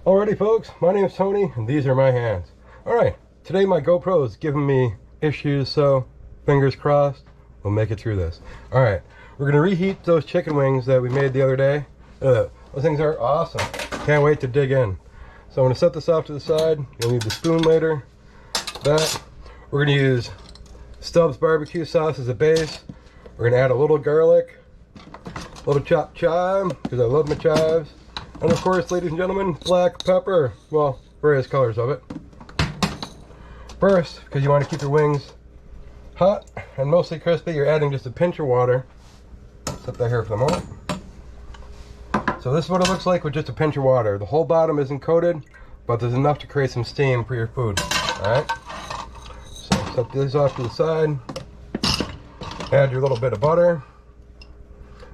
Alrighty folks, my name is Tony and these are my hands. Alright, today my GoPro is giving me issues, so fingers crossed, we'll make it through this. Alright, we're going to reheat those chicken wings that we made the other day. Those things are awesome. Can't wait to dig in. So I'm going to set this off to the side. You'll need the spoon later. That. We're going to use Stubbs barbecue sauce as a base. We're going to add a little garlic, a little chopped chive, because I love my chives. And of course, ladies and gentlemen, black pepper. Well, various colors of it. First, because you want to keep your wings hot and mostly crispy, you're adding just a pinch of water. Set that here for the moment. So this is what it looks like with just a pinch of water. The whole bottom isn't coated, but there's enough to create some steam for your food. Alright? So set these off to the side. Add your little bit of butter.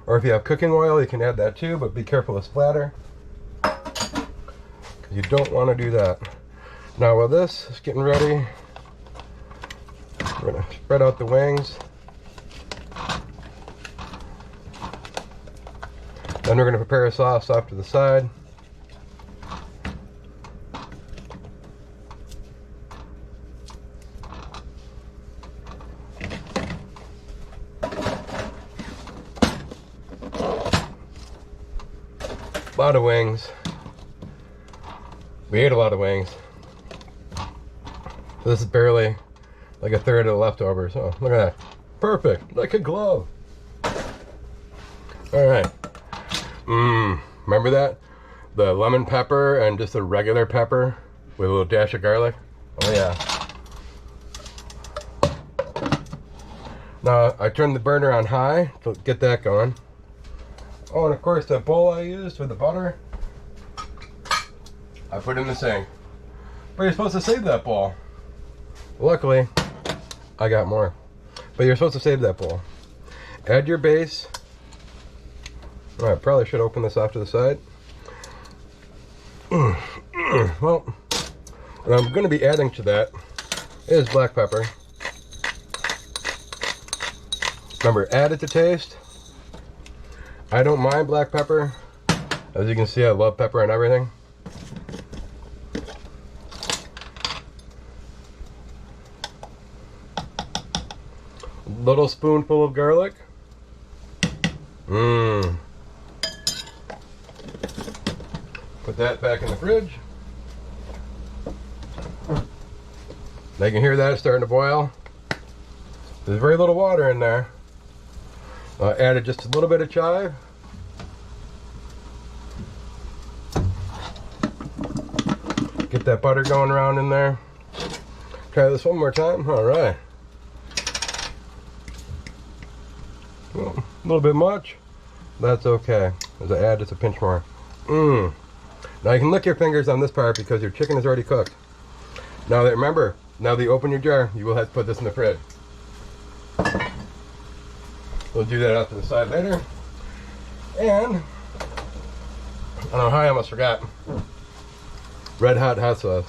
Or if you have cooking oil, you can add that too, but be careful of splatter. You don't want to do that. Now while this is getting ready, we're going to spread out the wings. Then we're going to prepare a sauce off to the side. A lot of wings. We ate a lot of wings. This is barely like a third of the leftovers. Oh, look at that. Perfect. Like a glove. Alright. Remember that? The lemon pepper and just a regular pepper with a little dash of garlic. Oh yeah. Now I turned the burner on high to get that going. Oh, and of course that bowl I used with the butter, I put in the sink. But you're supposed to save that bowl. Luckily, I got more. But you're supposed to save that bowl. Add your base. I probably should open this off to the side. Well, what I'm going to be adding to that is black pepper. Remember, add it to taste. I don't mind black pepper. As you can see, I love pepper and everything. Little spoonful of garlic. Put that back in the fridge. Now you can hear that starting to boil. There's very little water in there. Added just a little bit of chive. Get that butter going around in there. Try this one more time. All right. Well, a little bit much. That's okay. As I add just a pinch more. Now you can lick your fingers on this part because your chicken is already cooked. Now that remember, now that you open your jar, you will have to put this in the fridge. We'll do that off to the side later. And I don't know how I almost forgot. Red hot sauce.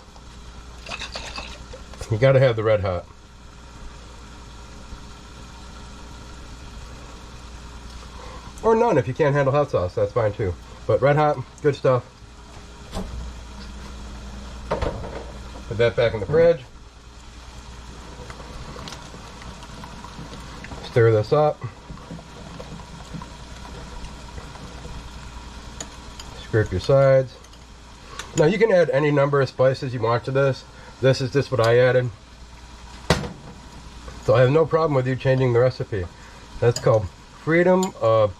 You gotta have the red hot. Or none if you can't handle hot sauce, that's fine too. But red hot, good stuff. Put that back in the fridge. Stir this up. Scrape your sides. Now you can add any number of spices you want to this. This is just what I added. So I have no problem with you changing the recipe. That's called freedom of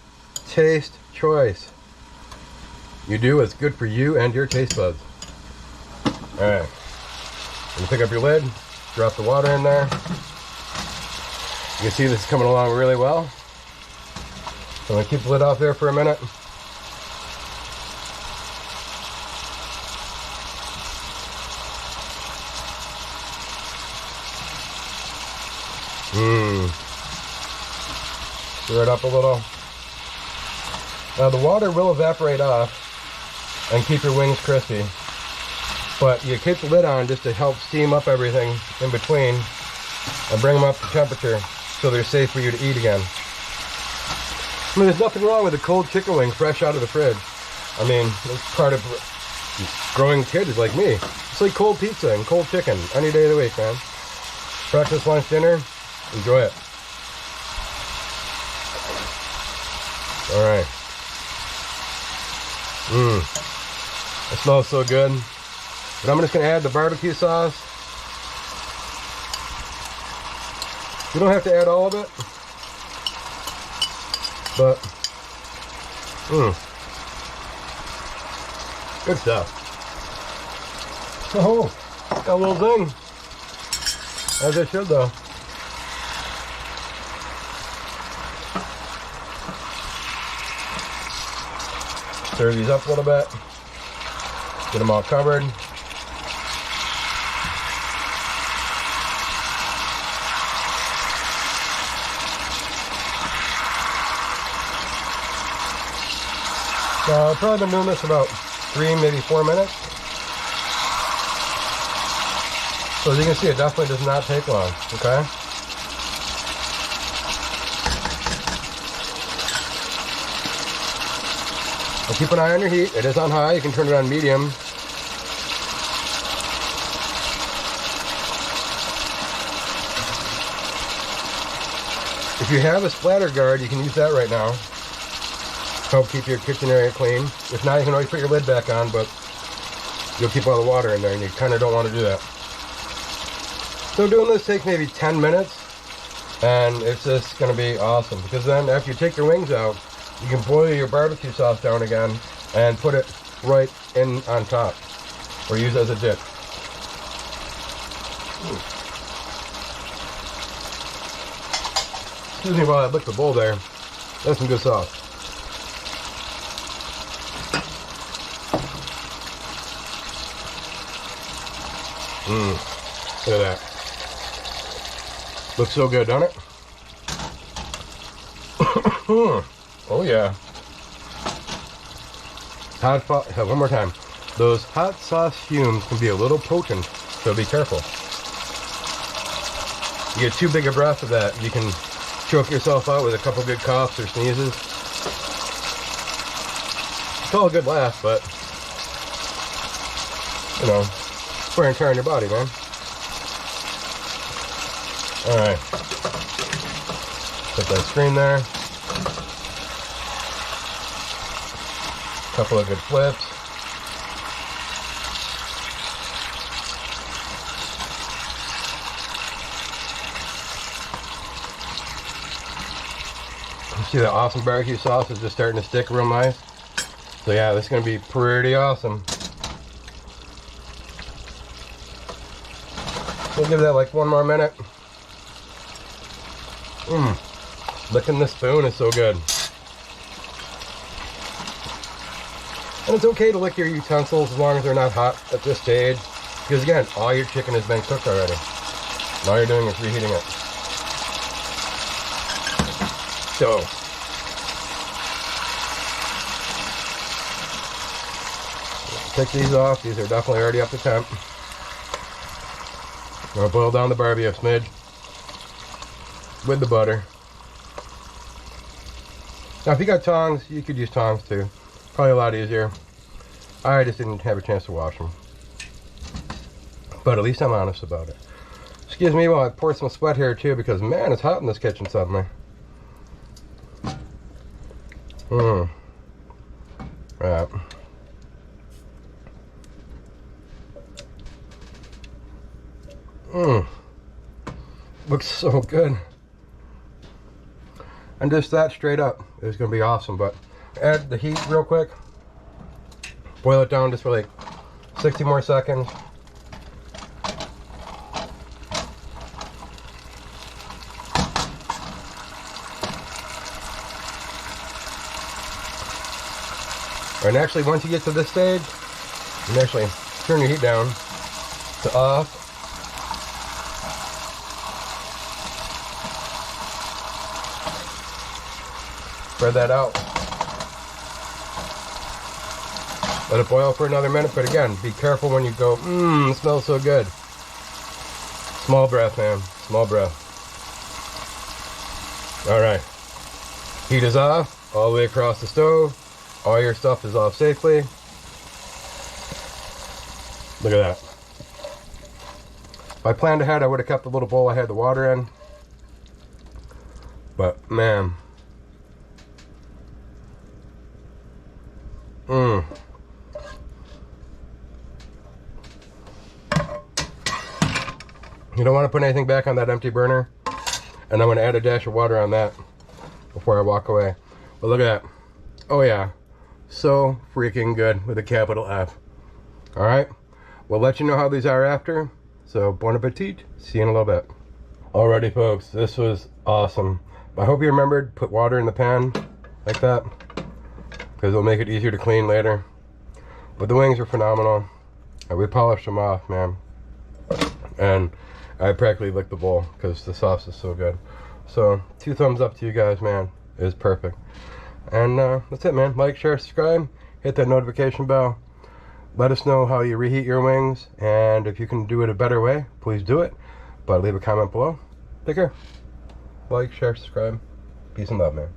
taste choice. You do what's good for you and your taste buds. Alright. You pick up your lid, drop the water in there. You can see this is coming along really well. So I'm going to keep the lid off there for a minute. Stir it up a little. Now the water will evaporate off and keep your wings crispy. But you keep the lid on just to help steam up everything in between and bring them up to temperature so they're safe for you to eat again. I mean, there's nothing wrong with a cold chicken wing fresh out of the fridge. I mean, it's part of growing kids like me. It's like cold pizza and cold chicken any day of the week, man. Breakfast, lunch, dinner, enjoy it. All right. It smells so good. But I'm just gonna add the barbecue sauce. You don't have to add all of it, but good stuff. Oh, got a little zing, as it should though. Stir these up a little bit, get them all covered. I've probably been doing this about 3, maybe 4 minutes. So as you can see, it definitely does not take long, okay? And keep an eye on your heat. It is on high. You can turn it on medium. If you have a splatter guard, you can use that right now. Help keep your kitchen area clean. If not, you can always put your lid back on, but you'll keep all the water in there, and you kind of don't want to do that. So doing this takes maybe 10 minutes, and it's just going to be awesome, because then after you take your wings out, you can boil your barbecue sauce down again and put it right in on top, or use it as a dip. Excuse me while I lick the bowl there. That's some good sauce. Look at that. Looks so good, doesn't it? Oh yeah. One more time. Those hot sauce fumes can be a little potent, so be careful. You get too big a breath of that, you can choke yourself out with a couple good coughs or sneezes. It's all a good laugh, but you know, wear and tear on your body, man. Alright. Put that screen there. Couple of good flips. You see that awesome barbecue sauce is just starting to stick real nice. So yeah, this is going to be pretty awesome. We'll give that like 1 more minute. Licking the spoon is so good. And it's okay to lick your utensils as long as they're not hot at this stage, because again, all your chicken has been cooked already. And all you're doing is reheating it. So, take these off. These are definitely already up to temp. I'm gonna boil down the Barbie a smidge with the butter. Now, if you got tongs, you could use tongs too. Probably a lot easier. I just didn't have a chance to wash them. But at least I'm honest about it. Excuse me while I pour some sweat here too, because man, it's hot in this kitchen suddenly. Right. Looks so good. And just that straight up is going to be awesome. But add the heat real quick. Boil it down just for like 60 more seconds. And actually, once you get to this stage, you can actually turn your heat down to off. Spread that out. Let it boil for another minute, but again, be careful when you go, it smells so good. Small breath, man, small breath. All right, heat is off, all the way across the stove. All your stuff is off safely. Look at that. If I planned ahead, I would have kept the little bowl I had the water in. But man. You don't want to put anything back on that empty burner. And I'm going to add a dash of water on that before I walk away. But look at that. Oh yeah. So freaking good with a capital F. Alright. We'll let you know how these are after. So bon appetit. See you in a little bit. Alrighty folks. This was awesome. I hope you remembered, put water in the pan like that. Because it'll make it easier to clean later. But the wings are phenomenal. We polished them off, man. And I practically licked the bowl because the sauce is so good. So 2 thumbs up to you guys, man. It is perfect. And that's it, man. Like, share, subscribe. Hit that notification bell. Let us know how you reheat your wings. And if you can do it a better way, please do it. But leave a comment below. Take care. Like, share, subscribe. Peace and love, man.